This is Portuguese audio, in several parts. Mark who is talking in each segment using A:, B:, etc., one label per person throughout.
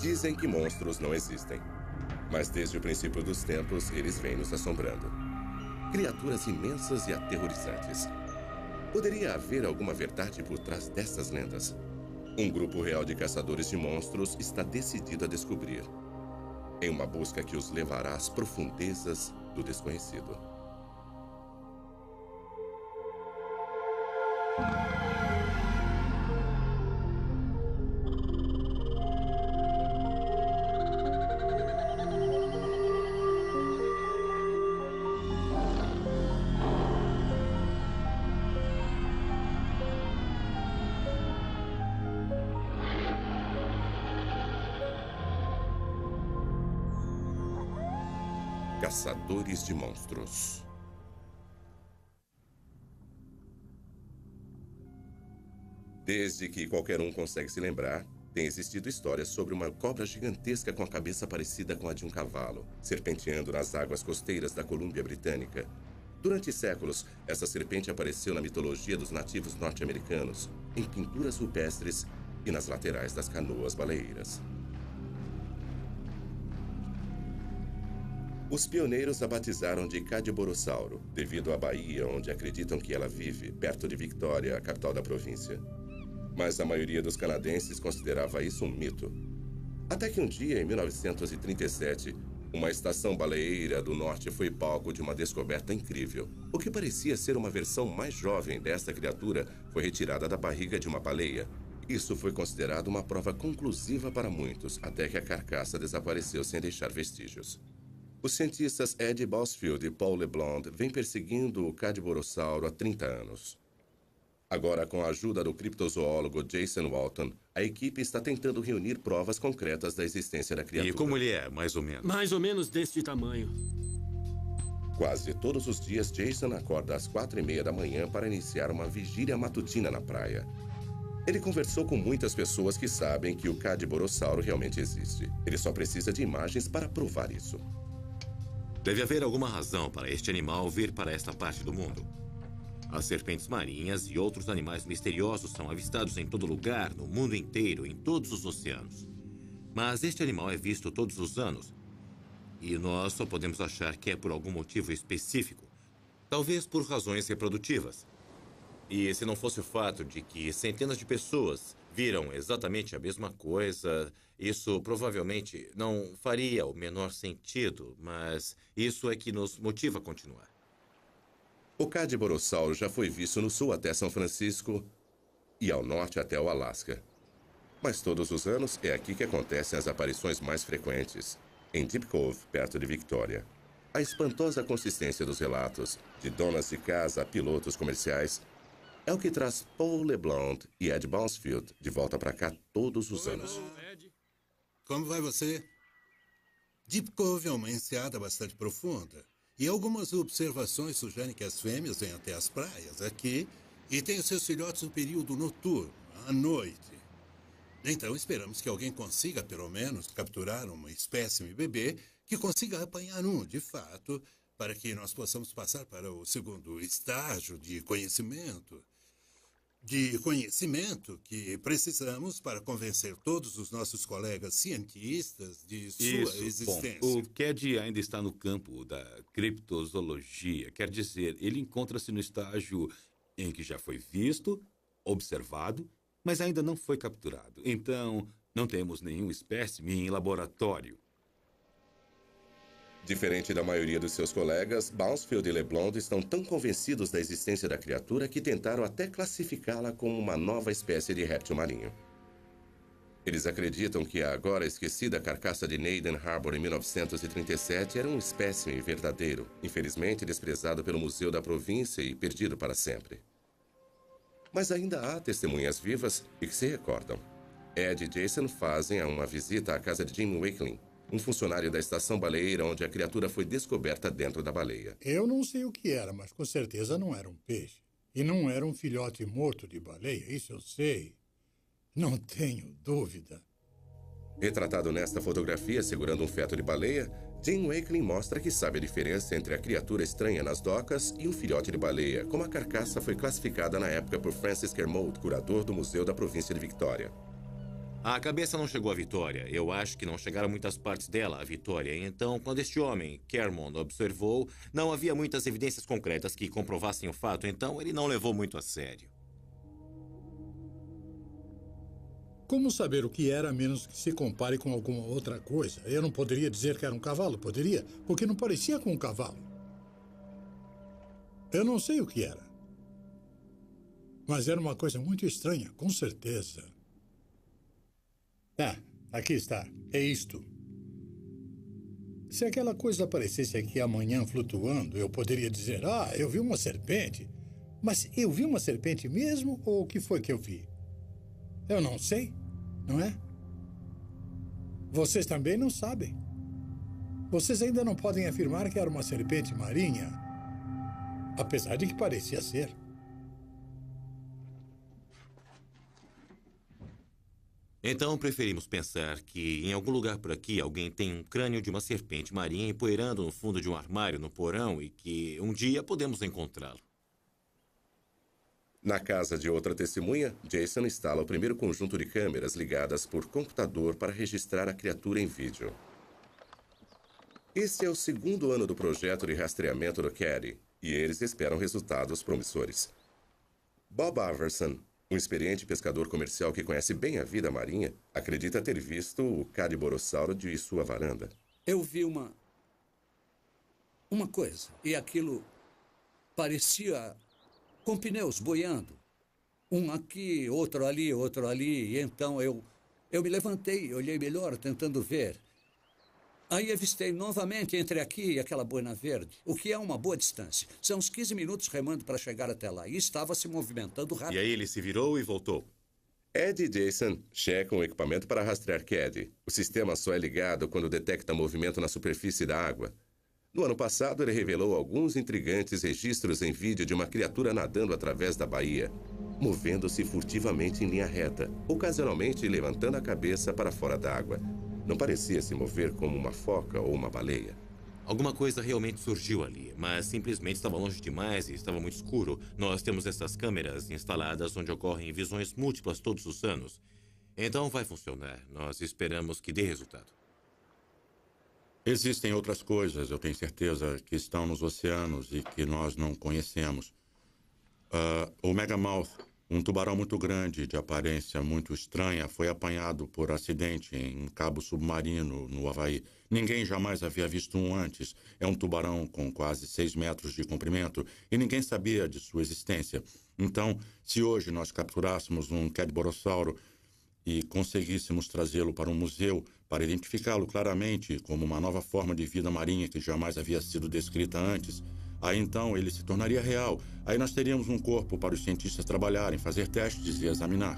A: Dizem que monstros não existem, mas desde o princípio dos tempos eles vêm nos assombrando. Criaturas imensas e aterrorizantes. Poderia haver alguma verdade por trás dessas lendas? Um grupo real de caçadores de monstros está decidido a descobrir, em uma busca que os levará às profundezas do desconhecido. Caçadores de monstros. Desde que qualquer um consegue se lembrar, tem existido histórias sobre uma cobra gigantesca com a cabeça parecida com a de um cavalo, serpenteando nas águas costeiras da Colômbia Britânica. Durante séculos, essa serpente apareceu na mitologia dos nativos norte-americanos, em pinturas rupestres e nas laterais das canoas baleeiras. Os pioneiros a batizaram de Cadborossauro, devido à baía onde acreditam que ela vive, perto de Victoria, a capital da província. Mas a maioria dos canadenses considerava isso um mito. Até que um dia, em 1937, uma estação baleeira do norte foi palco de uma descoberta incrível. O que parecia ser uma versão mais jovem desta criatura foi retirada da barriga de uma baleia. Isso foi considerado uma prova conclusiva para muitos, até que a carcaça desapareceu sem deixar vestígios. Os cientistas Ed Bosfield e Paul LeBlanc vêm perseguindo o Cadborossauro há 30 anos. Agora, com a ajuda do criptozoólogo Jason Walton, a equipe está tentando reunir provas concretas da existência da criatura.
B: E como ele é, mais ou menos?
C: Mais ou menos deste tamanho.
A: Quase todos os dias, Jason acorda às 4h30 da manhã para iniciar uma vigília matutina na praia. Ele conversou com muitas pessoas que sabem que o Cadborossauro realmente existe. Ele só precisa de imagens para provar isso.
B: Deve haver alguma razão para este animal vir para esta parte do mundo. As serpentes marinhas e outros animais misteriosos são avistados em todo lugar, no mundo inteiro, em todos os oceanos. Mas este animal é visto todos os anos. E nós só podemos achar que é por algum motivo específico. Talvez por razões reprodutivas. E se não fosse o fato de que centenas de pessoas viram exatamente a mesma coisa, isso provavelmente não faria o menor sentido, mas isso é que nos motiva a continuar.
A: O Cadborossauro já foi visto no sul até São Francisco e ao norte até o Alasca. Mas todos os anos é aqui que acontecem as aparições mais frequentes, em Deep Cove, perto de Victoria. A espantosa consistência dos relatos, de donas de casa a pilotos comerciais, é o que traz Paul LeBlanc e Ed Bosfield de volta para cá todos os anos.
D: Como vai você? Deep Cove é uma enseada bastante profunda. E algumas observações sugerem que as fêmeas vêm até as praias aqui e têm os seus filhotes no período noturno, à noite. Então esperamos que alguém consiga, pelo menos, capturar uma espécime bebê que consiga apanhar um, de fato, para que nós possamos passar para o segundo estágio de conhecimento. De conhecimento que precisamos para convencer todos os nossos colegas cientistas de sua existência.
B: Bom, o Cad ainda está no campo da criptozoologia. Quer dizer, ele encontra-se no estágio em que já foi visto, observado, mas ainda não foi capturado. Então, não temos nenhum espécime em laboratório.
A: Diferente da maioria dos seus colegas, Bosfield e LeBlanc estão tão convencidos da existência da criatura que tentaram até classificá-la como uma nova espécie de réptil marinho. Eles acreditam que a agora esquecida carcaça de Naden Harbor em 1937 era um espécime verdadeiro, infelizmente desprezado pelo Museu da Província e perdido para sempre. Mas ainda há testemunhas vivas e que se recordam. Ed e Jason fazem uma visita à casa de Jim Wakeling, um funcionário da estação baleeira onde a criatura foi descoberta dentro da baleia.
E: Eu não sei o que era, mas com certeza não era um peixe. E não era um filhote morto de baleia, isso eu sei. Não tenho dúvida.
A: Retratado nesta fotografia segurando um feto de baleia, Jim Wakeling mostra que sabe a diferença entre a criatura estranha nas docas e um filhote de baleia, como a carcaça foi classificada na época por Francis Kermode, curador do Museu da Província de Victoria.
B: A cabeça não chegou à Vitória. Eu acho que não chegaram muitas partes dela à Vitória. Então, quando este homem, Cameron, observou, não havia muitas evidências concretas que comprovassem o fato, então ele não levou muito a sério.
E: Como saber o que era a menos que se compare com alguma outra coisa? Eu não poderia dizer que era um cavalo, poderia? Porque não parecia com um cavalo. Eu não sei o que era. Mas era uma coisa muito estranha, com certeza. Ah, aqui está. É isto. Se aquela coisa aparecesse aqui amanhã flutuando, eu poderia dizer, eu vi uma serpente. Mas eu vi uma serpente mesmo ou o que foi que eu vi? Eu não sei, não é? Vocês também não sabem. Vocês ainda não podem afirmar que era uma serpente marinha, apesar de que parecia ser.
B: Então, preferimos pensar que em algum lugar por aqui alguém tem um crânio de uma serpente marinha empoeirando no fundo de um armário no porão e que um dia podemos encontrá-lo.
A: Na casa de outra testemunha, Jason instala o primeiro conjunto de câmeras ligadas por computador para registrar a criatura em vídeo. Este é o segundo ano do projeto de rastreamento do Caddy, e eles esperam resultados promissores. Bob Iverson, um experiente pescador comercial que conhece bem a vida marinha, acredita ter visto o Cadiborossauro de sua varanda.
C: Eu vi uma coisa, e aquilo parecia com pneus boiando. Um aqui, outro ali, e então eu me levantei, olhei melhor, tentando ver. Aí avistei novamente entre aqui e aquela boina verde, o que é uma boa distância. São uns 15 minutos remando para chegar até lá, e estava se movimentando rápido.
B: E aí ele se virou e voltou.
A: Ed e Jason checam o equipamento para rastrear Caddy. O sistema só é ligado quando detecta movimento na superfície da água. No ano passado, ele revelou alguns intrigantes registros em vídeo de uma criatura nadando através da baía, movendo-se furtivamente em linha reta, ocasionalmente levantando a cabeça para fora d'água. Não parecia se mover como uma foca ou uma baleia.
B: Alguma coisa realmente surgiu ali, mas simplesmente estava longe demais e estava muito escuro. Nós temos essas câmeras instaladas onde ocorrem visões múltiplas todos os anos. Então vai funcionar. Nós esperamos que dê resultado.
F: Existem outras coisas, eu tenho certeza, que estão nos oceanos e que nós não conhecemos. O Megamouth, um tubarão muito grande, de aparência muito estranha, foi apanhado por acidente em um cabo submarino, no Havaí. Ninguém jamais havia visto um antes. É um tubarão com quase 6 metros de comprimento e ninguém sabia de sua existência. Então, se hoje nós capturássemos um Cadiborossauro e conseguíssemos trazê-lo para um museu para identificá-lo claramente como uma nova forma de vida marinha que jamais havia sido descrita antes, aí então ele se tornaria real. Aí nós teríamos um corpo para os cientistas trabalharem, fazer testes e examinar.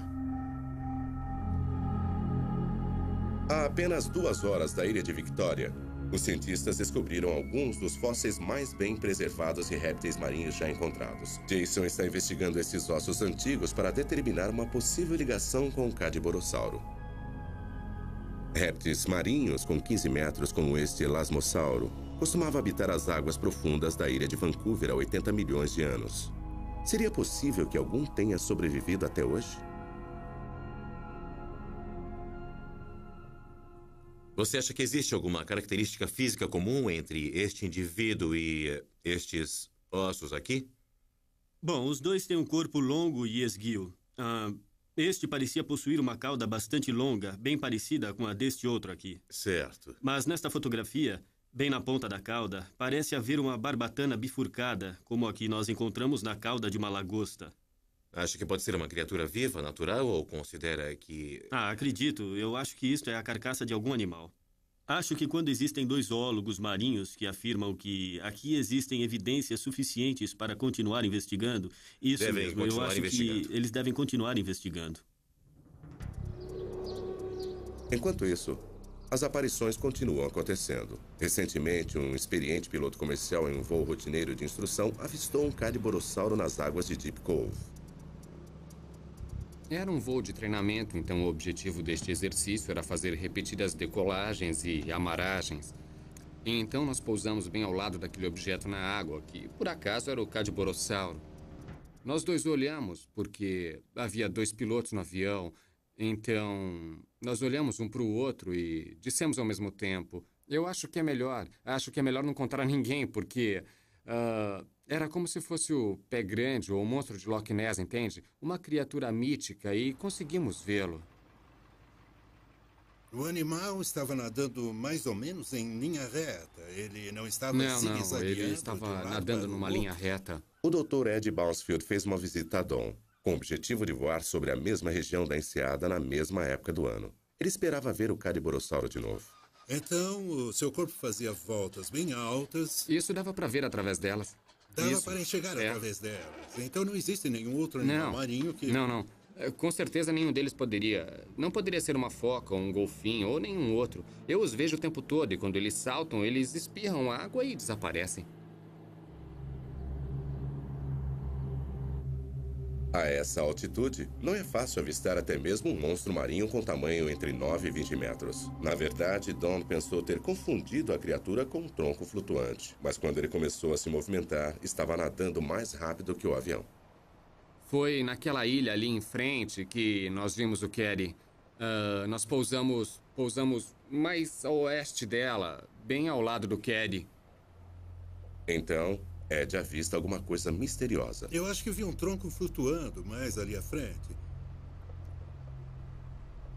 A: A apenas 2 horas da ilha de Victoria, os cientistas descobriram alguns dos fósseis mais bem preservados de répteis marinhos já encontrados. Jason está investigando esses ossos antigos para determinar uma possível ligação com o Cadiborossauro. Répteis marinhos com 15 metros, como este Elasmossauro, costumava habitar as águas profundas da ilha de Vancouver há 80 milhões de anos. Seria possível que algum tenha sobrevivido até hoje?
B: Você acha que existe alguma característica física comum entre este indivíduo e estes ossos aqui?
G: Bom, os dois têm um corpo longo e esguio. Este parecia possuir uma cauda bastante longa, bem parecida com a deste outro aqui.
B: Certo.
G: Mas nesta fotografia, bem na ponta da cauda, parece haver uma barbatana bifurcada, como a que nós encontramos na cauda de uma lagosta.
B: Acha que pode ser uma criatura viva, natural, ou considera que...
G: Acredito. Eu acho que isto é a carcaça de algum animal. Acho que quando existem 2 zoólogos marinhos que afirmam que aqui existem evidências suficientes para continuar investigando, isso mesmo, eu acho que eles devem continuar investigando.
A: Enquanto isso, as aparições continuam acontecendo. Recentemente, um experiente piloto comercial em um voo rotineiro de instrução avistou um Cadiborossauro nas águas de Deep Cove.
H: Era um voo de treinamento, então o objetivo deste exercício era fazer repetidas decolagens e amaragens. E então nós pousamos bem ao lado daquele objeto na água, que por acaso era o Cadiborossauro. Nós dois olhamos, porque havia 2 pilotos no avião, Então, nós olhamos um para o outro e dissemos ao mesmo tempo: eu acho que é melhor não contar a ninguém, porque era como se fosse o Pé Grande ou o monstro de Loch Ness, entende? Uma criatura mítica e conseguimos vê-lo.
D: O animal estava nadando mais ou menos em linha reta. Ele não estava
H: Não,
D: zigue-zagueando
H: ele
D: de um
H: estava
D: lado
H: nadando
D: para o
H: numa
D: outro.
H: linha reta.
A: O Dr. Ed Bouncefield fez uma visita a Don, com o objetivo de voar sobre a mesma região da enseada na mesma época do ano. Ele esperava ver o Cadiborossauro de novo.
D: Então, o seu corpo fazia voltas bem altas.
H: Isso dava para ver através delas.
D: Dava
H: Isso.
D: para enxergar
H: É.
D: através delas. Então não existe nenhum outro animal marinho que...
H: Não. Com certeza nenhum deles poderia... Não poderia ser uma foca, ou um golfinho, ou nenhum outro. Eu os vejo o tempo todo e quando eles saltam, eles espirram água e desaparecem.
A: A essa altitude, não é fácil avistar até mesmo um monstro marinho com tamanho entre 9 e 20 metros. Na verdade, Don pensou ter confundido a criatura com um tronco flutuante. Mas quando ele começou a se movimentar, estava nadando mais rápido que o avião.
H: Foi naquela ilha ali em frente que nós vimos o Caddy. Nós pousamos mais a oeste dela, bem ao lado do Caddy.
A: Então, Ed avista alguma coisa misteriosa.
D: Eu acho que vi um tronco flutuando mais ali à frente.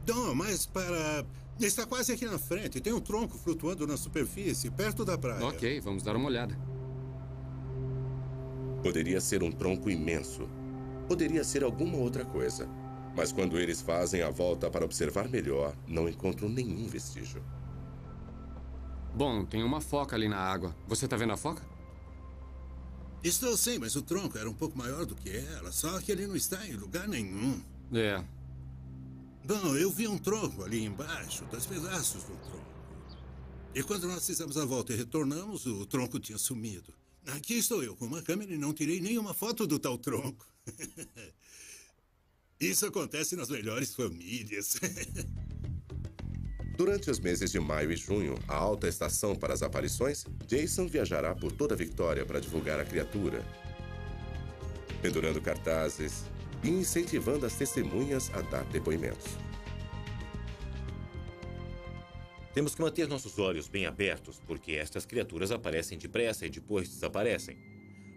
D: Dom, mas para... Está quase aqui na frente. Tem um tronco flutuando na superfície, perto da praia.
H: Ok, vamos dar uma olhada.
A: Poderia ser um tronco imenso. Poderia ser alguma outra coisa. Mas quando eles fazem a volta para observar melhor, não encontram nenhum vestígio.
H: Bom, tem uma foca ali na água. Você está vendo a foca?
D: Estou sim, mas o tronco era um pouco maior do que ela. Só que ele não está em lugar nenhum.
H: É.
D: Bom, eu vi um tronco ali embaixo, 2 pedaços do tronco. E quando nós fizemos a volta e retornamos, o tronco tinha sumido. Aqui estou eu com uma câmera e não tirei nenhuma foto do tal tronco. Isso acontece nas melhores famílias.
A: Durante os meses de maio e junho, a alta estação para as aparições, Jason viajará por toda a Victória para divulgar a criatura, pendurando cartazes e incentivando as testemunhas a dar depoimentos.
B: Temos que manter nossos olhos bem abertos, porque estas criaturas aparecem depressa e depois desaparecem.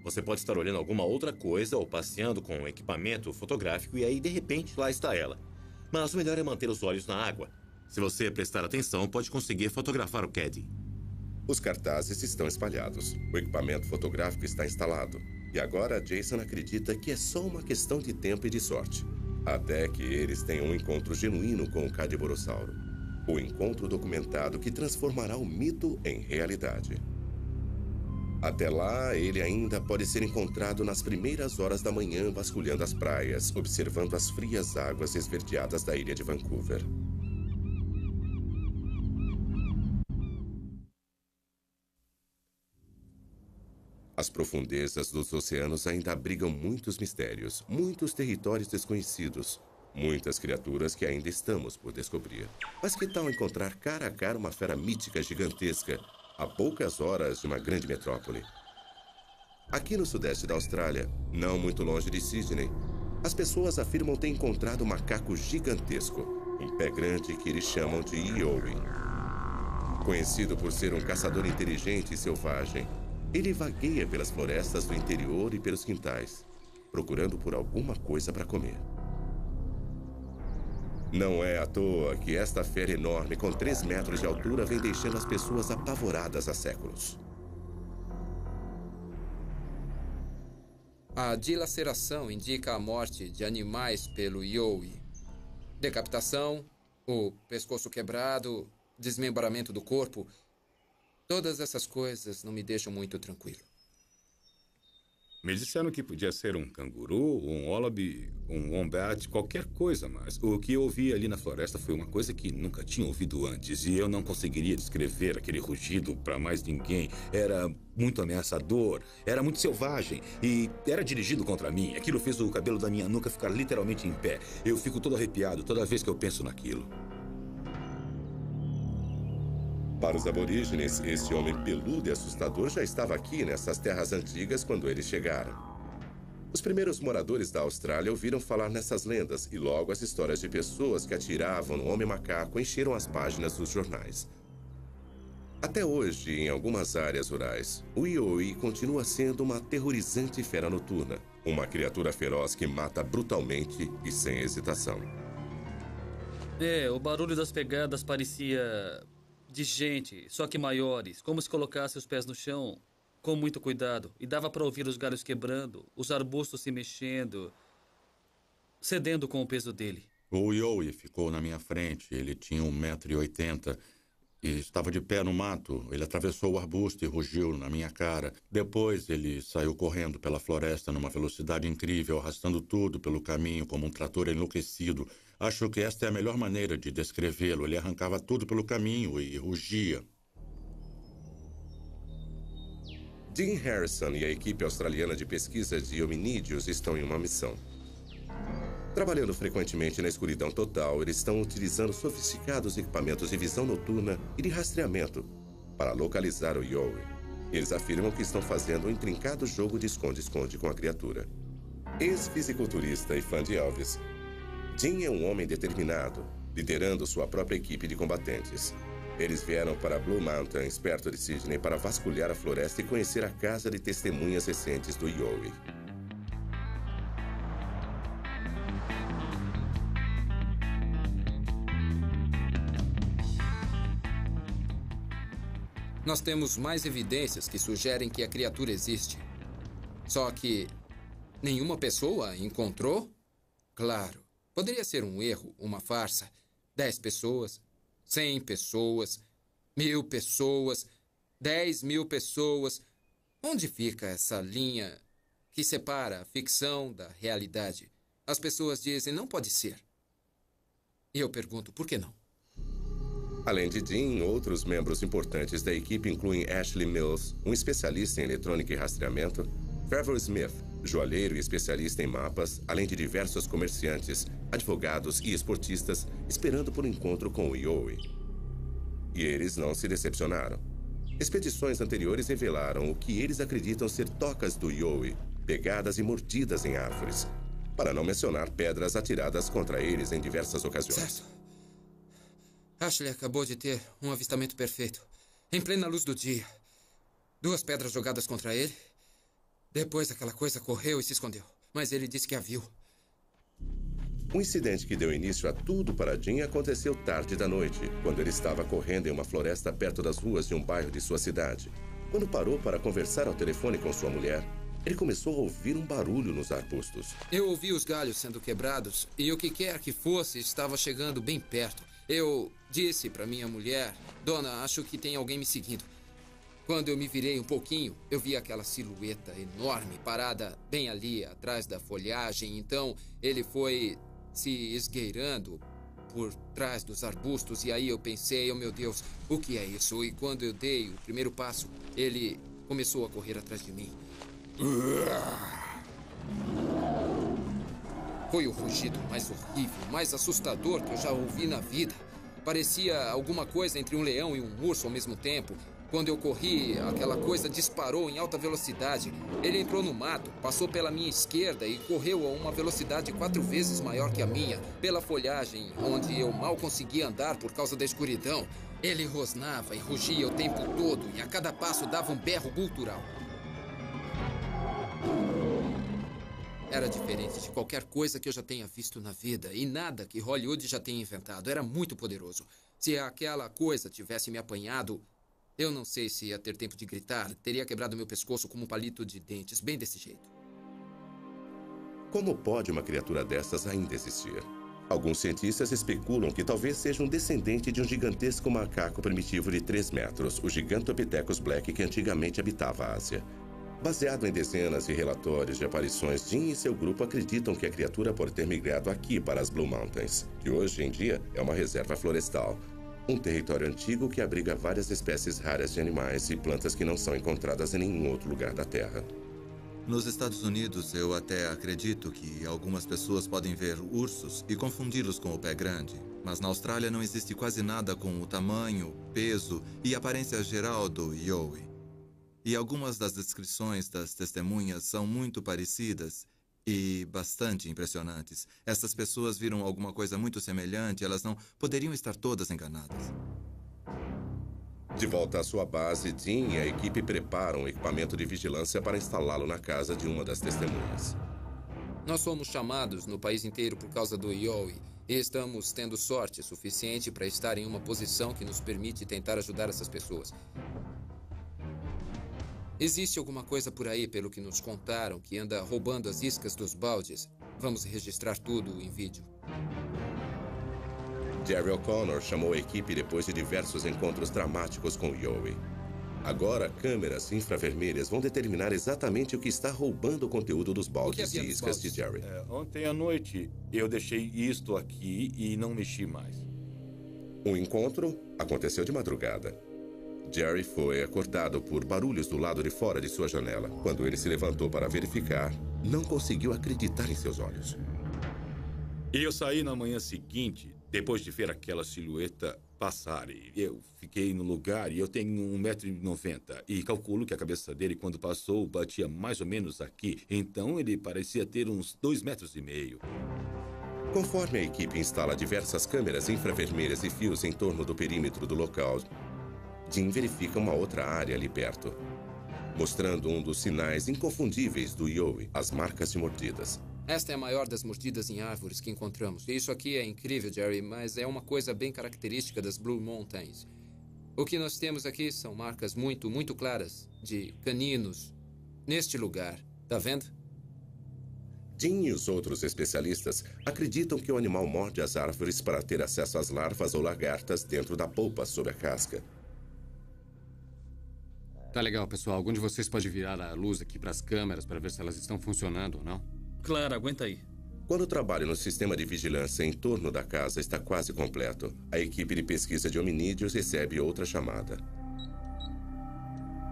B: Você pode estar olhando alguma outra coisa ou passeando com um equipamento fotográfico e aí, de repente, lá está ela. Mas o melhor é manter os olhos na água. Se você prestar atenção, pode conseguir fotografar o Caddy.
A: Os cartazes estão espalhados. O equipamento fotográfico está instalado. E agora Jason acredita que é só uma questão de tempo e de sorte. Até que eles tenham um encontro genuíno com o Cadiborossauro. O encontro documentado que transformará o mito em realidade. Até lá, ele ainda pode ser encontrado nas primeiras horas da manhã vasculhando as praias, observando as frias águas esverdeadas da ilha de Vancouver. As profundezas dos oceanos ainda abrigam muitos mistérios, muitos territórios desconhecidos, muitas criaturas que ainda estamos por descobrir. Mas que tal encontrar cara a cara uma fera mítica gigantesca, a poucas horas de uma grande metrópole? Aqui no sudeste da Austrália, não muito longe de Sydney, as pessoas afirmam ter encontrado um macaco gigantesco, um pé grande que eles chamam de Yowie. Conhecido por ser um caçador inteligente e selvagem, ele vagueia pelas florestas do interior e pelos quintais, procurando por alguma coisa para comer. Não é à toa que esta fera enorme com 3 metros de altura vem deixando as pessoas apavoradas há séculos.
I: A dilaceração indica a morte de animais pelo Yowie. Decapitação, o pescoço quebrado, desmembramento do corpo. Todas essas coisas não me deixam muito tranquilo.
J: Me disseram que podia ser um canguru, um wallaby, um wombat, qualquer coisa, mas o que eu ouvi ali na floresta foi uma coisa que nunca tinha ouvido antes e eu não conseguiria descrever aquele rugido para mais ninguém. Era muito ameaçador, era muito selvagem e era dirigido contra mim. Aquilo fez o cabelo da minha nuca ficar literalmente em pé. Eu fico todo arrepiado toda vez que eu penso naquilo.
A: Para os aborígenes, esse homem peludo e assustador já estava aqui nessas terras antigas quando eles chegaram. Os primeiros moradores da Austrália ouviram falar nessas lendas e logo as histórias de pessoas que atiravam no homem-macaco encheram as páginas dos jornais. Até hoje, em algumas áreas rurais, o Yoi continua sendo uma aterrorizante fera noturna, uma criatura feroz que mata brutalmente e sem hesitação.
K: O barulho das pegadas parecia de gente, só que maiores, como se colocasse os pés no chão com muito cuidado, e dava para ouvir os galhos quebrando, os arbustos se mexendo, cedendo com o peso dele.
F: O Yoi ficou na minha frente. Ele tinha 1,80 m e estava de pé no mato. Ele atravessou o arbusto e rugiu na minha cara. Depois ele saiu correndo pela floresta numa velocidade incrível, arrastando tudo pelo caminho como um trator enlouquecido. Acho que esta é a melhor maneira de descrevê-lo. Ele arrancava tudo pelo caminho e rugia.
A: Dean Harrison e a equipe australiana de pesquisa de hominídeos estão em uma missão. Trabalhando frequentemente na escuridão total, eles estão utilizando sofisticados equipamentos de visão noturna e de rastreamento para localizar o Yoi. Eles afirmam que estão fazendo um intrincado jogo de esconde-esconde com a criatura. Ex-fisiculturista e fã de Elvis, Dean é um homem determinado, liderando sua própria equipe de combatentes. Eles vieram para Blue Mountains, perto de Sydney, para vasculhar a floresta e conhecer a casa de testemunhas recentes do Yoi.
I: Nós temos mais evidências que sugerem que a criatura existe. Só que nenhuma pessoa a encontrou? Claro, poderia ser um erro, uma farsa. 10 pessoas, 100 pessoas, 1000 pessoas, 10.000 pessoas. Onde fica essa linha que separa a ficção da realidade? As pessoas dizem, não pode ser. E eu pergunto, por que não?
A: Além de Dean, outros membros importantes da equipe incluem Ashley Mills, um especialista em eletrônica e rastreamento, Trevor Smith, joalheiro e especialista em mapas, além de diversos comerciantes, advogados e esportistas esperando por um encontro com o Yoi. E eles não se decepcionaram. Expedições anteriores revelaram o que eles acreditam ser tocas do Yoi, pegadas e mordidas em árvores, para não mencionar pedras atiradas contra eles em diversas ocasiões.
I: Certo. Ashley acabou de ter um avistamento perfeito, em plena luz do dia. 2 pedras jogadas contra ele. Depois aquela coisa correu e se escondeu, mas ele disse que a viu.
A: O incidente que deu início a tudo para Dean aconteceu tarde da noite, quando ele estava correndo em uma floresta perto das ruas de um bairro de sua cidade. Quando parou para conversar ao telefone com sua mulher, ele começou a ouvir um barulho nos arbustos.
I: Eu ouvi os galhos sendo quebrados e o que quer que fosse estava chegando bem perto. Eu disse para minha mulher, Dona, acho que tem alguém me seguindo. Quando eu me virei um pouquinho, eu vi aquela silhueta enorme parada bem ali, atrás da folhagem. Então, ele foi se esgueirando por trás dos arbustos. E aí eu pensei, oh meu Deus, o que é isso? E quando eu dei o primeiro passo, ele começou a correr atrás de mim. Foi o rugido mais horrível, mais assustador que eu já ouvi na vida. Parecia alguma coisa entre um leão e um urso ao mesmo tempo. Quando eu corri, aquela coisa disparou em alta velocidade. Ele entrou no mato, passou pela minha esquerda e correu a uma velocidade 4 vezes maior que a minha, pela folhagem, onde eu mal conseguia andar por causa da escuridão. Ele rosnava e rugia o tempo todo e a cada passo dava um berro gutural. Era diferente de qualquer coisa que eu já tenha visto na vida e nada que Hollywood já tenha inventado. Era muito poderoso. Se aquela coisa tivesse me apanhado, eu não sei se ia ter tempo de gritar. Teria quebrado meu pescoço como um palito de dentes, bem desse jeito.
A: Como pode uma criatura dessas ainda existir? Alguns cientistas especulam que talvez seja um descendente de um gigantesco macaco primitivo de 3 metros, o Gigantopithecus black, que antigamente habitava a Ásia. Baseado em dezenas de relatórios de aparições, Dean e seu grupo acreditam que a criatura pode ter migrado aqui para as Blue Mountains, que hoje em dia é uma reserva florestal. Um território antigo que abriga várias espécies raras de animais e plantas que não são encontradas em nenhum outro lugar da Terra.
L: Nos Estados Unidos, eu até acredito que algumas pessoas podem ver ursos e confundi-los com o pé grande. Mas na Austrália não existe quase nada com o tamanho, peso e aparência geral do Yoi. E algumas das descrições das testemunhas são muito parecidas e bastante impressionantes. Essas pessoas viram alguma coisa muito semelhante, elas não poderiam estar todas enganadas.
A: De volta à sua base, Dean e a equipe preparam o equipamento de vigilância para instalá-lo na casa de uma das testemunhas.
I: Nós fomos chamados no país inteiro por causa do Yowie e estamos tendo sorte suficiente para estar em uma posição que nos permite tentar ajudar essas pessoas. Existe alguma coisa por aí, pelo que nos contaram, que anda roubando as iscas dos baldes. Vamos registrar tudo em vídeo.
A: Jerry O'Connor chamou a equipe depois de diversos encontros dramáticos com Yowie. Agora, câmeras infravermelhas vão determinar exatamente o que está roubando o conteúdo dos baldes de iscas de Jerry.
J: Ontem à noite, eu deixei isto aqui e não mexi mais.
A: O encontro aconteceu de madrugada. Jerry foi acordado por barulhos do lado de fora de sua janela. Quando ele se levantou para verificar, não conseguiu acreditar em seus olhos.
J: E eu saí na manhã seguinte, depois de ver aquela silhueta passar. E eu fiquei no lugar e eu tenho 1,90 m. E calculo que a cabeça dele, quando passou, batia mais ou menos aqui. Então ele parecia ter uns 2,5 m.
A: Conforme a equipe instala diversas câmeras infravermelhas e fios em torno do perímetro do local, Dean verifica uma outra área ali perto, mostrando um dos sinais inconfundíveis do Yowie, as marcas de mordidas.
I: Esta é a maior das mordidas em árvores que encontramos. E isso aqui é incrível, Jerry, mas é uma coisa bem característica das Blue Mountains. O que nós temos aqui são marcas muito, muito claras de caninos neste lugar. Tá vendo?
A: Dean e os outros especialistas acreditam que o animal morde as árvores para ter acesso às larvas ou lagartas dentro da polpa sob a casca.
H: Tá legal, pessoal. Algum de vocês pode virar a luz aqui para as câmeras para ver se elas estão funcionando ou não?
K: Claro, aguenta aí.
A: Quando o trabalho no sistema de vigilância em torno da casa está quase completo, a equipe de pesquisa de hominídeos recebe outra chamada.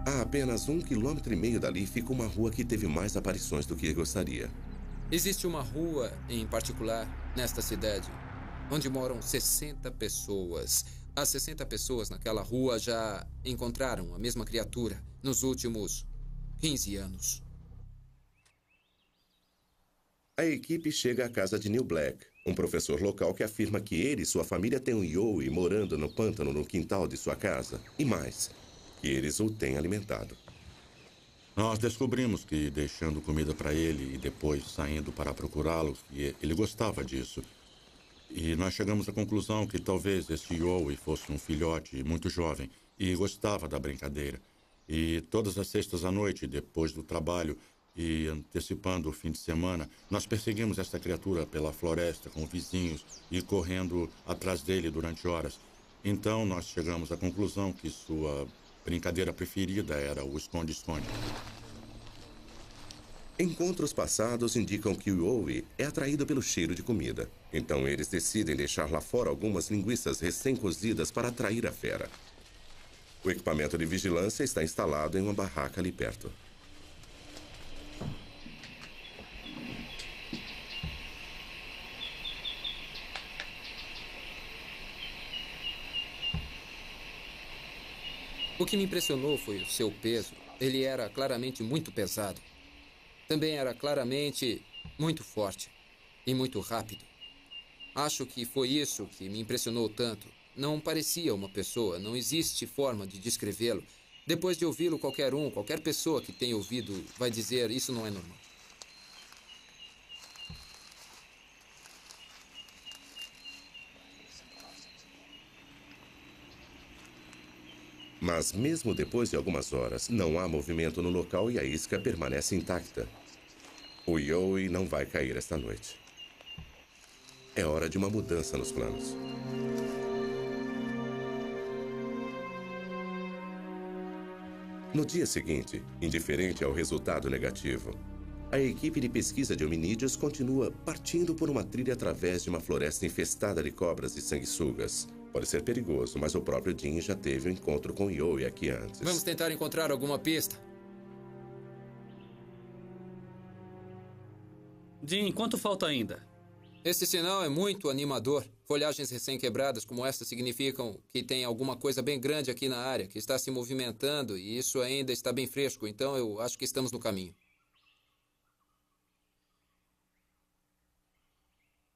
A: A apenas 1,5 km dali fica uma rua que teve mais aparições do que gostaria.
I: Existe uma rua em particular nesta cidade onde moram 60 pessoas. As 60 pessoas naquela rua já encontraram a mesma criatura nos últimos 15 anos.
A: A equipe chega à casa de Neil Black, um professor local que afirma que ele e sua família têm um Yowie morando no pântano no quintal de sua casa. E mais, que eles o têm alimentado.
F: Nós descobrimos que, deixando comida para ele e depois saindo para procurá-lo, ele gostava disso. E nós chegamos à conclusão que talvez esse Yowie fosse um filhote muito jovem e gostava da brincadeira. E todas as sextas à noite, depois do trabalho e antecipando o fim de semana, nós perseguimos esta criatura pela floresta com vizinhos e correndo atrás dele durante horas. Então nós chegamos à conclusão que sua brincadeira preferida era o esconde-esconde.
A: Encontros passados indicam que o Yowie é atraído pelo cheiro de comida. Então eles decidem deixar lá fora algumas linguiças recém-cozidas para atrair a fera. O equipamento de vigilância está instalado em uma barraca ali perto.
I: O que me impressionou foi o seu peso. Ele era claramente muito pesado. Também era claramente muito forte e muito rápido. Acho que foi isso que me impressionou tanto. Não parecia uma pessoa, não existe forma de descrevê-lo. Depois de ouvi-lo, qualquer pessoa que tenha ouvido vai dizer isso não é normal.
A: Mas mesmo depois de algumas horas, não há movimento no local e a isca permanece intacta. O Yowie não vai cair esta noite. É hora de uma mudança nos planos. No dia seguinte, indiferente ao resultado negativo, a equipe de pesquisa de hominídeos continua partindo por uma trilha através de uma floresta infestada de cobras e sanguessugas. Pode ser perigoso, mas o próprio Dean já teve um encontro com o Yowie aqui antes.
I: Vamos tentar encontrar alguma pista.
K: Dean, quanto falta ainda?
I: Esse sinal é muito animador. Folhagens recém-quebradas como esta significam que tem alguma coisa bem grande aqui na área, que está se movimentando e isso ainda está bem fresco. Então eu acho que estamos no caminho.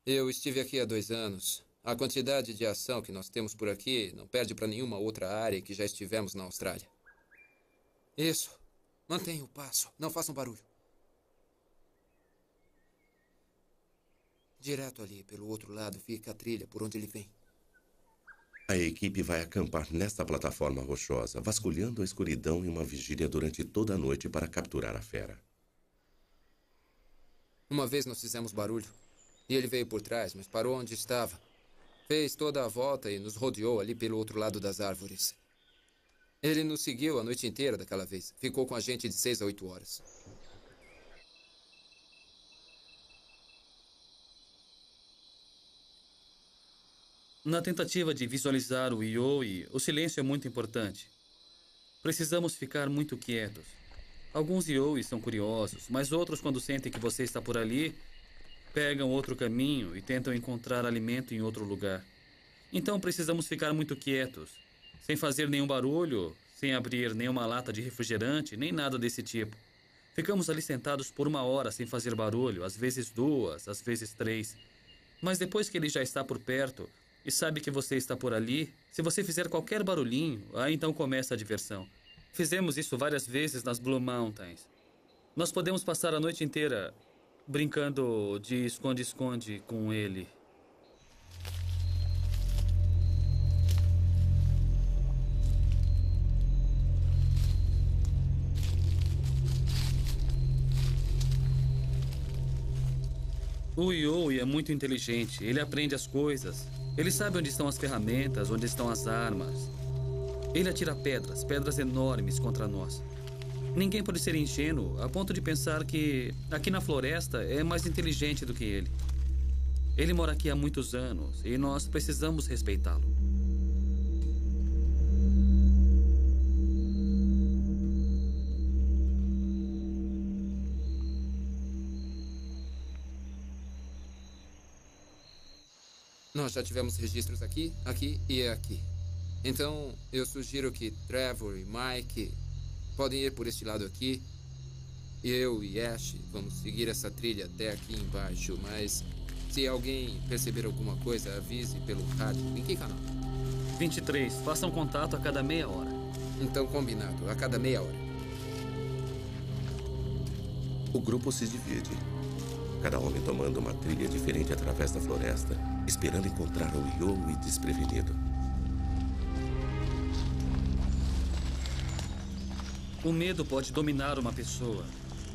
I: Eu estive aqui há 2 anos. A quantidade de ação que nós temos por aqui não perde para nenhuma outra área que já estivemos na Austrália. Isso. Mantenha o passo. Não façam barulho. Direto ali, pelo outro lado, fica a trilha por onde ele vem.
A: A equipe vai acampar nesta plataforma rochosa, vasculhando a escuridão em uma vigília durante toda a noite para capturar a fera.
I: Uma vez nós fizemos barulho. E ele veio por trás, mas parou onde estava. Fez toda a volta e nos rodeou ali pelo outro lado das árvores. Ele nos seguiu a noite inteira daquela vez. Ficou com a gente de 6 a 8 horas.
K: Na tentativa de visualizar o Ioi, o silêncio é muito importante. Precisamos ficar muito quietos. Alguns Iois são curiosos, mas outros, quando sentem que você está por ali, pegam outro caminho e tentam encontrar alimento em outro lugar. Então precisamos ficar muito quietos, sem fazer nenhum barulho, sem abrir nenhuma lata de refrigerante, nem nada desse tipo. Ficamos ali sentados por 1 hora sem fazer barulho, às vezes 2, às vezes 3. Mas depois que ele já está por perto e sabe que você está por ali, se você fizer qualquer barulhinho, aí então começa a diversão. Fizemos isso várias vezes nas Blue Mountains. Nós podemos passar a noite inteira brincando de esconde-esconde com ele. O Ioi é muito inteligente, ele aprende as coisas. Ele sabe onde estão as ferramentas, onde estão as armas. Ele atira pedras, pedras enormes contra nós. Ninguém pode ser ingênuo a ponto de pensar que aqui na floresta é mais inteligente do que ele. Ele mora aqui há muitos anos e nós precisamos respeitá-lo.
I: Nós já tivemos registros aqui, aqui e aqui. Então, eu sugiro que Trevor e Mike podem ir por este lado aqui. Eu e Ash vamos seguir essa trilha até aqui embaixo, mas se alguém perceber alguma coisa, avise pelo rádio. Em que canal?
K: 23. Façam contato a cada meia hora.
I: Então, combinado. A cada meia hora.
A: O grupo se divide. Cada homem tomando uma trilha diferente através da floresta, esperando encontrar o Ioi desprevenido.
K: O medo pode dominar uma pessoa.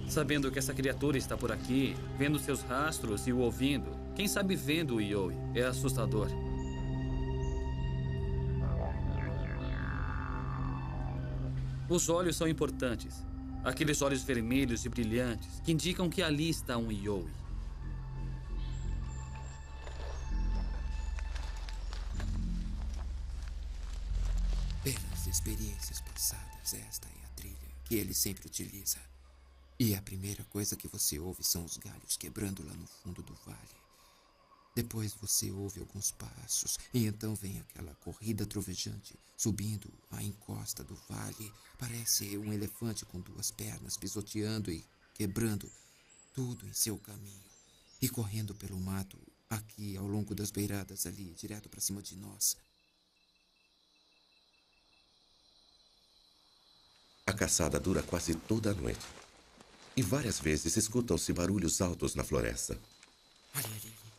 K: Sabendo que essa criatura está por aqui, vendo seus rastros e o ouvindo, quem sabe vendo o Ioi, é assustador. Os olhos são importantes. Aqueles olhos vermelhos e brilhantes que indicam que ali está um Ioi.
I: Pelas experiências passadas, esta é a trilha que ele sempre utiliza. E a primeira coisa que você ouve são os galhos quebrando lá no fundo do vale. Depois você ouve alguns passos e então vem aquela corrida trovejante subindo a encosta do vale. Parece um elefante com 2 pernas pisoteando e quebrando tudo em seu caminho. E correndo pelo mato aqui ao longo das beiradas ali, direto para cima de nós.
A: A caçada dura quase toda a noite. E várias vezes escutam-se barulhos altos na floresta.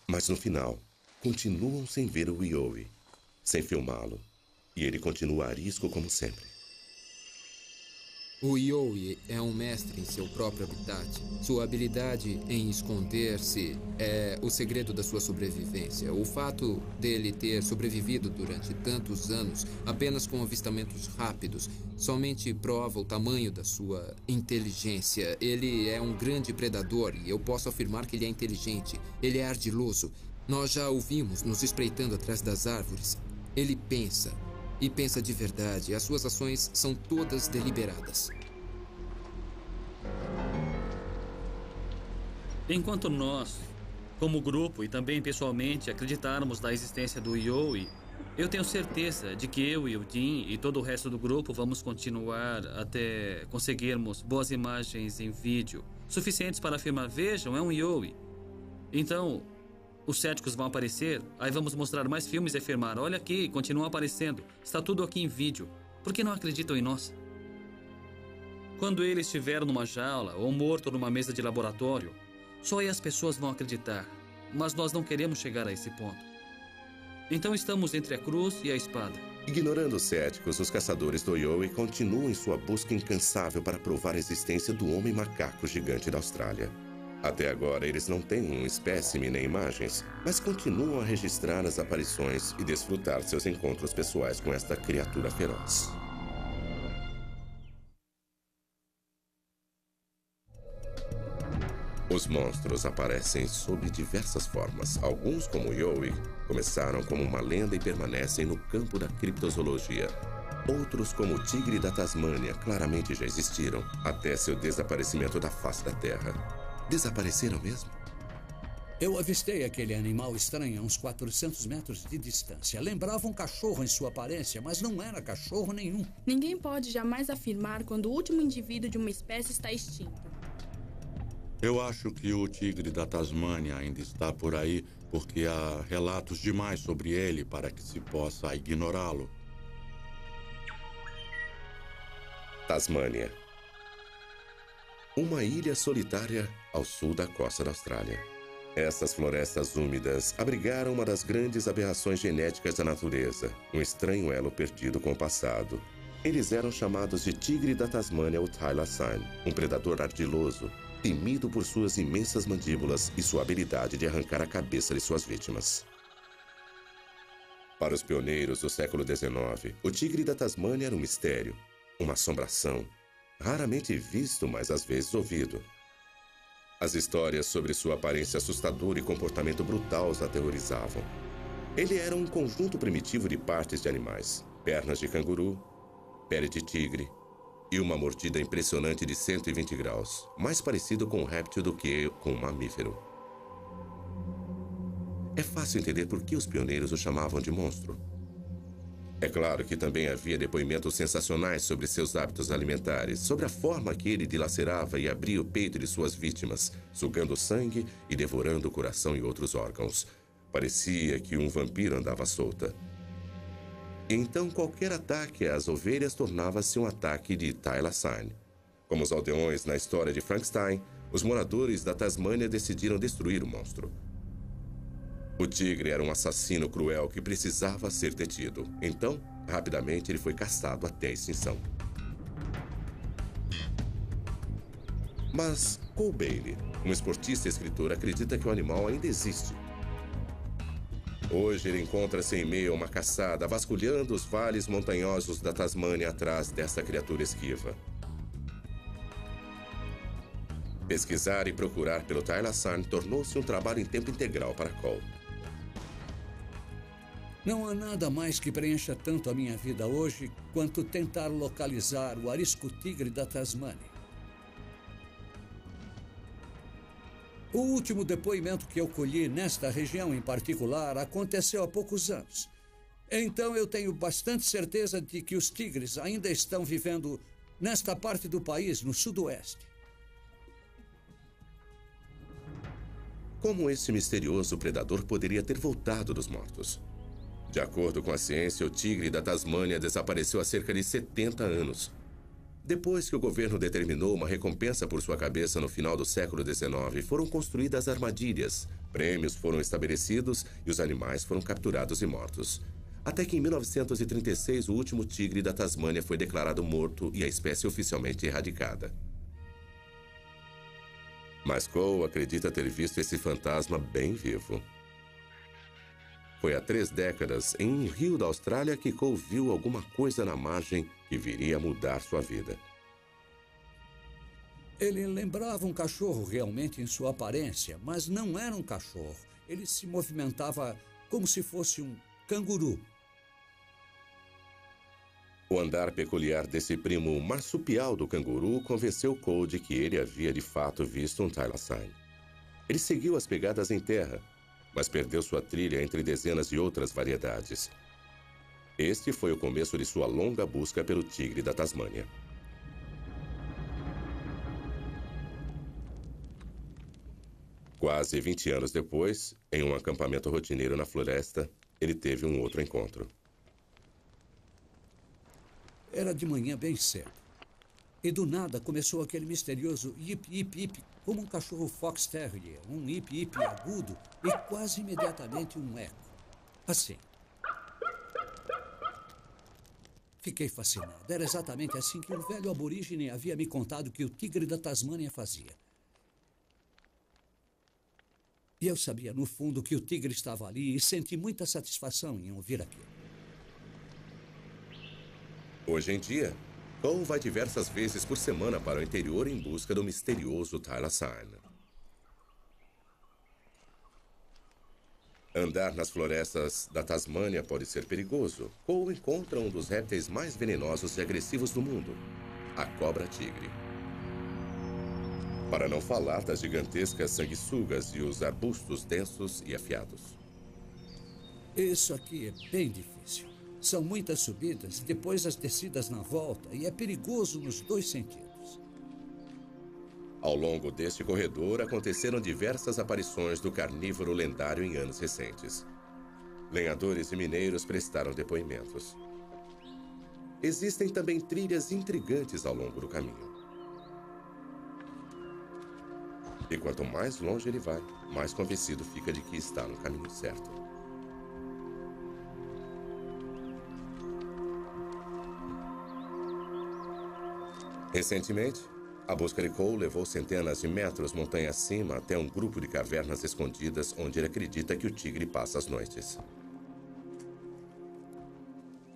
A: Mas no final, continuam sem ver o Ioi, sem filmá-lo. E ele continua arisco como sempre.
I: O Ioi é um mestre em seu próprio habitat. Sua habilidade em esconder-se é o segredo da sua sobrevivência. O fato dele ter sobrevivido durante tantos anos apenas com avistamentos rápidos somente prova o tamanho da sua inteligência. Ele é um grande predador e eu posso afirmar que ele é inteligente. Ele é ardiloso. Nós já o vimos nos espreitando atrás das árvores. Ele pensa. E pensa de verdade. As suas ações são todas deliberadas.
K: Enquanto nós, como grupo e também pessoalmente, acreditarmos na existência do Ioi, eu tenho certeza de que eu e o Dean e todo o resto do grupo vamos continuar até conseguirmos boas imagens em vídeo, suficientes para afirmar, vejam, é um Ioi. Então, Os céticos vão aparecer, aí vamos mostrar mais filmes e afirmar: olha aqui, continuam aparecendo, está tudo aqui em vídeo. Por que não acreditam em nós? Quando ele estiver numa jaula ou morto numa mesa de laboratório, só aí as pessoas vão acreditar. Mas nós não queremos chegar a esse ponto. Então estamos entre a cruz e a espada.
A: Ignorando os céticos, os caçadores do Yowie continuam em sua busca incansável para provar a existência do homem macaco gigante da Austrália. Até agora, eles não têm um espécime nem imagens, mas continuam a registrar as aparições e desfrutar seus encontros pessoais com esta criatura feroz. Os monstros aparecem sob diversas formas. Alguns, como Yowie, começaram como uma lenda e permanecem no campo da criptozoologia. Outros, como o tigre da Tasmânia, claramente já existiram, até seu desaparecimento da face da Terra. Desapareceram mesmo?
C: Eu avistei aquele animal estranho a uns 400 metros de distância. Lembrava um cachorro em sua aparência, mas não era cachorro nenhum.
M: Ninguém pode jamais afirmar quando o último indivíduo de uma espécie está extinto.
F: Eu acho que o tigre da Tasmânia ainda está por aí porque há relatos demais sobre ele para que se possa ignorá-lo.
A: Tasmânia. Uma ilha solitária ao sul da costa da Austrália. Essas florestas úmidas abrigaram uma das grandes aberrações genéticas da natureza, um estranho elo perdido com o passado. Eles eram chamados de tigre da Tasmânia ou Thylacine, um predador ardiloso, temido por suas imensas mandíbulas e sua habilidade de arrancar a cabeça de suas vítimas. Para os pioneiros do século XIX, o tigre da Tasmânia era um mistério, uma assombração, raramente visto, mas às vezes ouvido. As histórias sobre sua aparência assustadora e comportamento brutal os aterrorizavam. Ele era um conjunto primitivo de partes de animais, pernas de canguru, pele de tigre, e uma mordida impressionante de 120 graus, mais parecido com um réptil do que com um mamífero. É fácil entender por que os pioneiros o chamavam de monstro. É claro que também havia depoimentos sensacionais sobre seus hábitos alimentares, sobre a forma que ele dilacerava e abria o peito de suas vítimas, sugando sangue e devorando o coração e outros órgãos. Parecia que um vampiro andava solta. Então, qualquer ataque às ovelhas tornava-se um ataque de Thylacine. Como os aldeões na história de Frankenstein, os moradores da Tasmânia decidiram destruir o monstro. O tigre era um assassino cruel que precisava ser detido. Então, rapidamente, ele foi caçado até a extinção. Mas Cole Bailey, um esportista e escritor, acredita que o animal ainda existe. Hoje ele encontra-se em meio a uma caçada, vasculhando os vales montanhosos da Tasmânia atrás dessa criatura esquiva. Pesquisar e procurar pelo Thylacine tornou-se um trabalho em tempo integral para Cole.
C: Não há nada mais que preencha tanto a minha vida hoje quanto tentar localizar o arisco tigre da Tasmânia. O último depoimento que eu colhi nesta região em particular aconteceu há poucos anos. Então eu tenho bastante certeza de que os tigres ainda estão vivendo nesta parte do país, no sudoeste.
A: Como esse misterioso predador poderia ter voltado dos mortos? De acordo com a ciência, o tigre da Tasmânia desapareceu há cerca de 70 anos. Depois que o governo determinou uma recompensa por sua cabeça no final do século XIX, foram construídas armadilhas, prêmios foram estabelecidos e os animais foram capturados e mortos. Até que em 1936, o último tigre da Tasmânia foi declarado morto e a espécie oficialmente erradicada. Mas Cole acredita ter visto esse fantasma bem vivo. Foi há 3 décadas, em um rio da Austrália, que Cole viu alguma coisa na margem que viria a mudar sua vida.
C: Ele lembrava um cachorro realmente em sua aparência, mas não era um cachorro. Ele se movimentava como se fosse um canguru.
A: O andar peculiar desse primo marsupial do canguru convenceu Cole de que ele havia de fato visto um Thylacine. Ele seguiu as pegadas em terra, mas perdeu sua trilha entre dezenas de outras variedades. Este foi o começo de sua longa busca pelo tigre da Tasmânia. Quase 20 anos depois, Em um acampamento rotineiro na floresta, ele teve um outro encontro.
C: Era de manhã bem cedo. E do nada começou aquele misterioso yip, yip, yip, como um cachorro fox terrier, um yip, yip agudo e quase imediatamente um eco. Assim. Fiquei fascinado. Era exatamente assim que um velho aborígene havia me contado que o tigre da Tasmânia fazia. E eu sabia, no fundo, que o tigre estava ali e senti muita satisfação em ouvir aquilo.
A: Hoje em dia, Cole vai diversas vezes por semana para o interior em busca do misterioso thylacine. Andar nas florestas da Tasmânia pode ser perigoso. Cole encontra um dos répteis mais venenosos e agressivos do mundo, a cobra-tigre. Para não falar das gigantescas sanguessugas e os arbustos densos e afiados.
C: Isso aqui é bem difícil. São muitas subidas, depois as descidas na volta, e é perigoso nos dois sentidos.
A: Ao longo deste corredor, aconteceram diversas aparições do carnívoro lendário em anos recentes. Lenhadores e mineiros prestaram depoimentos. Existem também trilhas intrigantes ao longo do caminho. E quanto mais longe ele vai, mais convencido fica de que está no caminho certo. Recentemente, a busca de Cole levou centenas de metros montanha acima até um grupo de cavernas escondidas onde ele acredita que o tigre passa as noites.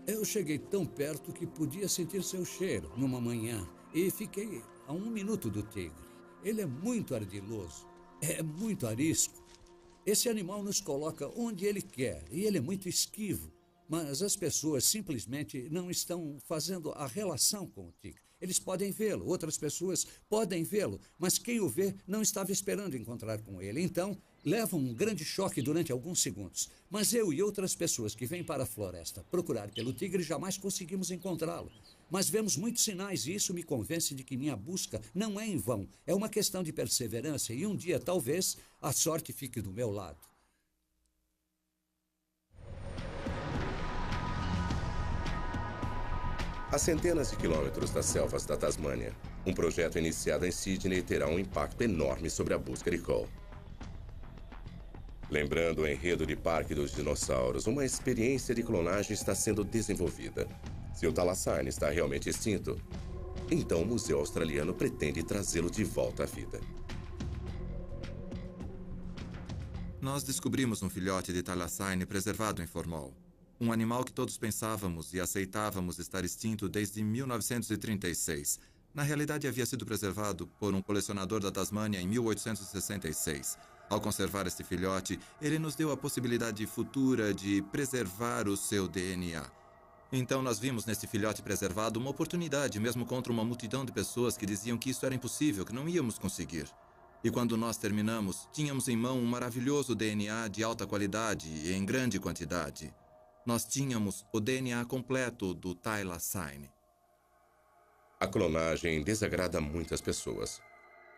C: Eu cheguei tão perto que podia sentir seu cheiro numa manhã e fiquei a 1 minuto do tigre. Ele é muito ardiloso, é muito arisco. Esse animal nos coloca onde ele quer e ele é muito esquivo. Mas as pessoas simplesmente não estão fazendo a relação com o tigre. Eles podem vê-lo, outras pessoas podem vê-lo, mas quem o vê não estava esperando encontrar com ele. Então, leva um grande choque durante alguns segundos. Mas eu e outras pessoas que vêm para a floresta procurar pelo tigre jamais conseguimos encontrá-lo. Mas vemos muitos sinais e isso me convence de que minha busca não é em vão. É uma questão de perseverança e um dia, talvez, a sorte fique do meu lado.
A: A centenas de quilômetros das selvas da Tasmânia, um projeto iniciado em Sydney terá um impacto enorme sobre a busca de Cole. Lembrando o enredo de Parque dos Dinossauros, uma experiência de clonagem está sendo desenvolvida. Se o thylacine está realmente extinto, então o Museu Australiano pretende trazê-lo de volta à vida.
L: Nós descobrimos um filhote de thylacine preservado em formol. Um animal que todos pensávamos e aceitávamos estar extinto desde 1936. Na realidade, havia sido preservado por um colecionador da Tasmânia em 1866. Ao conservar este filhote, ele nos deu a possibilidade futura de preservar o seu DNA. Então, nós vimos nesse filhote preservado uma oportunidade, mesmo contra uma multidão de pessoas que diziam que isso era impossível, que não íamos conseguir. E quando nós terminamos, tínhamos em mão um maravilhoso DNA de alta qualidade e em grande quantidade. Nós tínhamos o DNA completo do thylacine.
A: A clonagem desagrada muitas pessoas.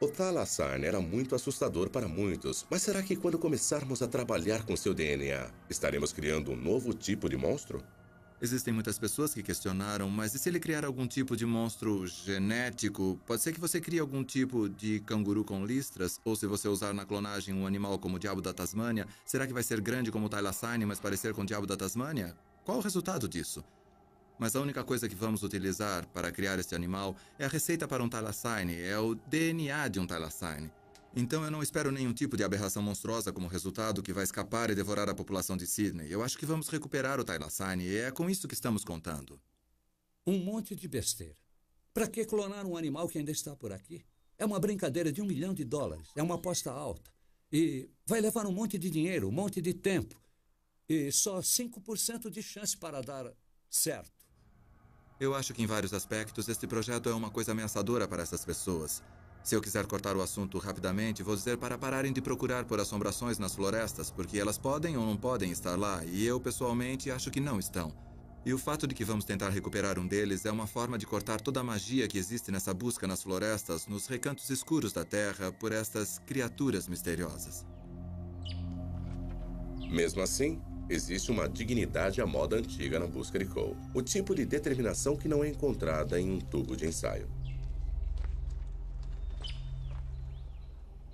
A: O thylacine era muito assustador para muitos, mas será que quando começarmos a trabalhar com seu DNA, estaremos criando um novo tipo de monstro?
L: Existem muitas pessoas que questionaram, mas e se ele criar algum tipo de monstro genético? Pode ser que você crie algum tipo de canguru com listras? Ou se você usar na clonagem um animal como o diabo da Tasmânia, será que vai ser grande como o thylacine, mas parecer com o diabo da Tasmânia? Qual o resultado disso? Mas a única coisa que vamos utilizar para criar este animal é a receita para um thylacine, é o DNA de um thylacine. Então eu não espero nenhum tipo de aberração monstruosa como resultado que vai escapar e devorar a população de Sydney. Eu acho que vamos recuperar o thylacine e é com isso que estamos contando.
C: Um monte de besteira. Para que clonar um animal que ainda está por aqui? É uma brincadeira de $1 milhão. É uma aposta alta. E vai levar um monte de dinheiro, um monte de tempo. E só 5% de chance para dar certo.
L: Eu acho que em vários aspectos este projeto é uma coisa ameaçadora para essas pessoas. Se eu quiser cortar o assunto rapidamente, vou dizer para pararem de procurar por assombrações nas florestas, porque elas podem ou não podem estar lá, e eu, pessoalmente, acho que não estão. E o fato de que vamos tentar recuperar um deles é uma forma de cortar toda a magia que existe nessa busca nas florestas, nos recantos escuros da Terra, por estas criaturas misteriosas.
A: Mesmo assim, existe uma dignidade à moda antiga na busca de Cole. O tipo de determinação que não é encontrada em um tubo de ensaio.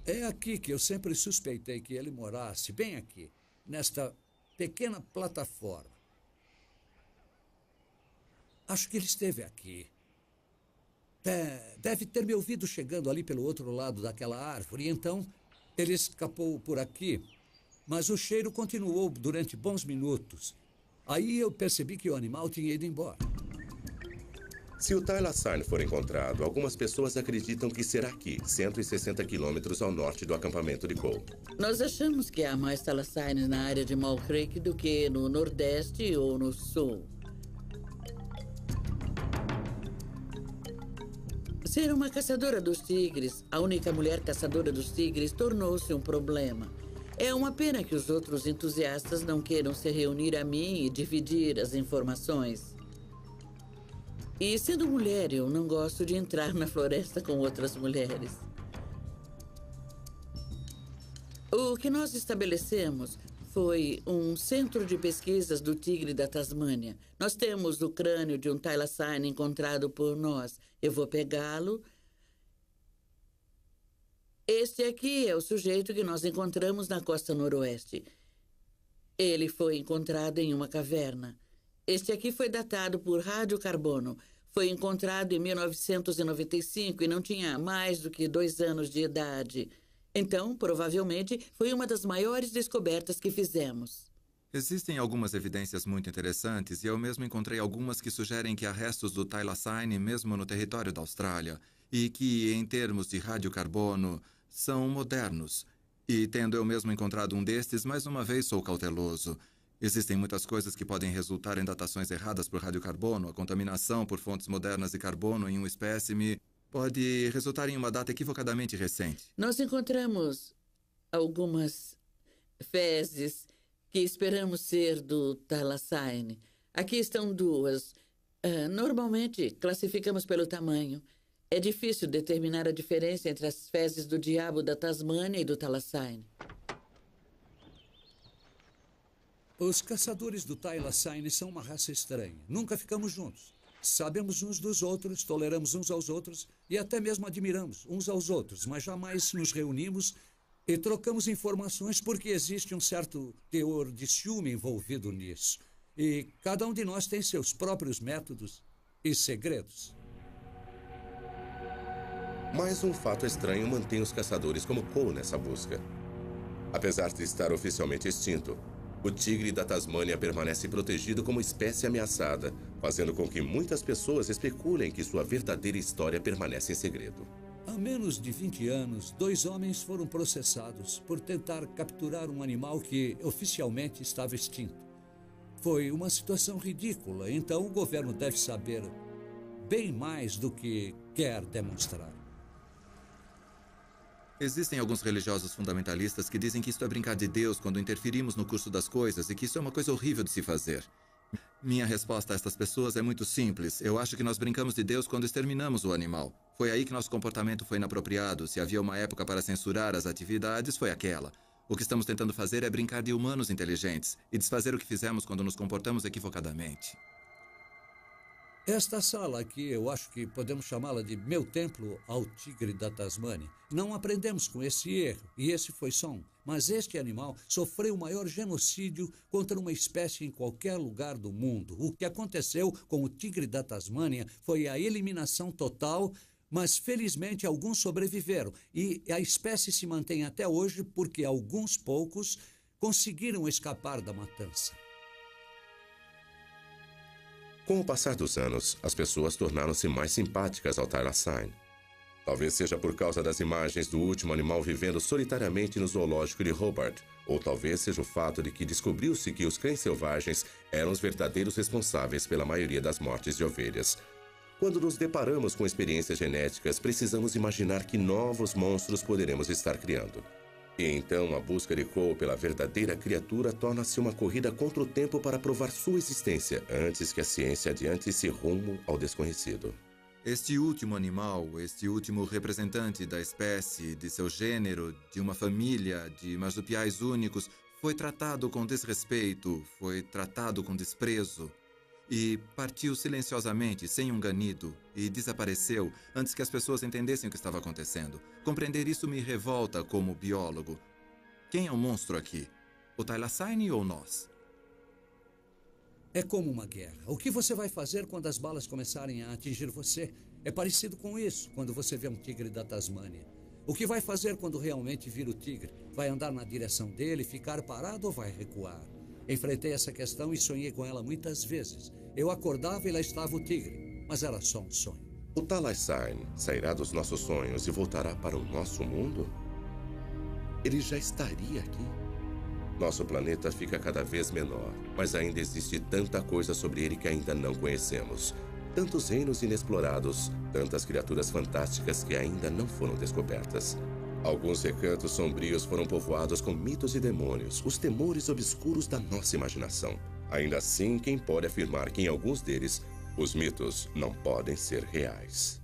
C: É aqui que eu sempre suspeitei que ele morasse, bem aqui, nesta pequena plataforma. Acho que ele esteve aqui. Deve ter me ouvido chegando ali pelo outro lado daquela árvore, e então ele escapou por aqui. Mas o cheiro continuou durante bons minutos. Aí eu percebi que o animal tinha ido embora.
A: Se o Thylacine for encontrado, algumas pessoas acreditam que será aqui, 160 quilômetros ao norte do acampamento de Cole.
N: Nós achamos que há mais Thylacines na área de Mole Creek do que no Nordeste ou no Sul. Ser uma caçadora dos tigres, a única mulher caçadora dos tigres, tornou-se um problema. É uma pena que os outros entusiastas não queiram se reunir a mim e dividir as informações. E sendo mulher, eu não gosto de entrar na floresta com outras mulheres. O que nós estabelecemos foi um centro de pesquisas do tigre da Tasmânia. Nós temos o crânio de um Thylacine encontrado por nós. Eu vou pegá-lo. Este aqui é o sujeito que nós encontramos na costa noroeste. Ele foi encontrado em uma caverna. Este aqui foi datado por radiocarbono. Foi encontrado em 1995 e não tinha mais do que 2 anos de idade. Então, provavelmente, foi uma das maiores descobertas que fizemos.
L: Existem algumas evidências muito interessantes e eu mesmo encontrei algumas que sugerem que há restos do Thylacine mesmo no território da Austrália e que, em termos de radiocarbono, são modernos. E tendo eu mesmo encontrado um destes, mais uma vez sou cauteloso. Existem muitas coisas que podem resultar em datações erradas por radiocarbono. A contaminação por fontes modernas de carbono em um espécime pode resultar em uma data equivocadamente recente.
N: Nós encontramos algumas fezes que esperamos ser do Thylacine. Aqui estão 2. Normalmente, classificamos pelo tamanho. É difícil determinar a diferença entre as fezes do diabo da Tasmânia e do Thylacine.
C: Os caçadores do Thylacine são uma raça estranha. Nunca ficamos juntos. Sabemos uns dos outros, toleramos uns aos outros e até mesmo admiramos uns aos outros, mas jamais nos reunimos e trocamos informações porque existe um certo teor de ciúme envolvido nisso. E cada um de nós tem seus próprios métodos e segredos.
A: Mais um fato estranho mantém os caçadores como Cole nessa busca. Apesar de estar oficialmente extinto, o tigre da Tasmânia permanece protegido como espécie ameaçada, fazendo com que muitas pessoas especulem que sua verdadeira história permanece em segredo.
C: Há menos de 20 anos, 2 homens foram processados por tentar capturar um animal que oficialmente estava extinto. Foi uma situação ridícula, então o governo deve saber bem mais do que quer demonstrar.
L: Existem alguns religiosos fundamentalistas que dizem que isso é brincar de Deus quando interferimos no curso das coisas e que isso é uma coisa horrível de se fazer. Minha resposta a estas pessoas é muito simples. Eu acho que nós brincamos de Deus quando exterminamos o animal. Foi aí que nosso comportamento foi inapropriado. Se havia uma época para censurar as atividades, foi aquela. O que estamos tentando fazer é brincar de humanos inteligentes e desfazer o que fizemos quando nos comportamos equivocadamente.
C: Esta sala aqui, eu acho que podemos chamá-la de meu templo ao tigre da Tasmânia. Não aprendemos com esse erro, e esse foi só um. Mas este animal sofreu o maior genocídio contra uma espécie em qualquer lugar do mundo. O que aconteceu com o tigre da Tasmânia foi a eliminação total, mas felizmente alguns sobreviveram. E a espécie se mantém até hoje porque alguns poucos conseguiram escapar da matança.
A: Com o passar dos anos, as pessoas tornaram-se mais simpáticas ao Thylacine. Talvez seja por causa das imagens do último animal vivendo solitariamente no zoológico de Hobart, ou talvez seja o fato de que descobriu-se que os cães selvagens eram os verdadeiros responsáveis pela maioria das mortes de ovelhas. Quando nos deparamos com experiências genéticas, precisamos imaginar que novos monstros poderemos estar criando. E então a busca de Cole pela verdadeira criatura torna-se uma corrida contra o tempo para provar sua existência, antes que a ciência adiante-se rumo ao desconhecido.
L: Este último animal, este último representante da espécie, de seu gênero, de uma família de marsupiais únicos, Foi tratado com desrespeito, foi tratado com desprezo e partiu silenciosamente, sem um ganido, e desapareceu antes que as pessoas entendessem o que estava acontecendo. Compreender isso me revolta como biólogo. Quem é o monstro aqui? O Thylacine ou nós?
C: É como uma guerra. O que você vai fazer quando as balas começarem a atingir você? É parecido com isso, quando você vê um tigre da Tasmânia. O que vai fazer quando realmente vir o tigre? Vai andar na direção dele, ficar parado ou vai recuar? Enfrentei essa questão e sonhei com ela muitas vezes. Eu acordava e lá estava o tigre, mas era só um sonho.
A: O Thylacine sairá dos nossos sonhos e voltará para o nosso mundo? Ele já estaria aqui. Nosso planeta fica cada vez menor, mas ainda existe tanta coisa sobre ele que ainda não conhecemos. Tantos reinos inexplorados, tantas criaturas fantásticas que ainda não foram descobertas. Alguns recantos sombrios foram povoados com mitos e demônios, os temores obscuros da nossa imaginação. Ainda assim, quem pode afirmar que em alguns deles, os mitos não podem ser reais?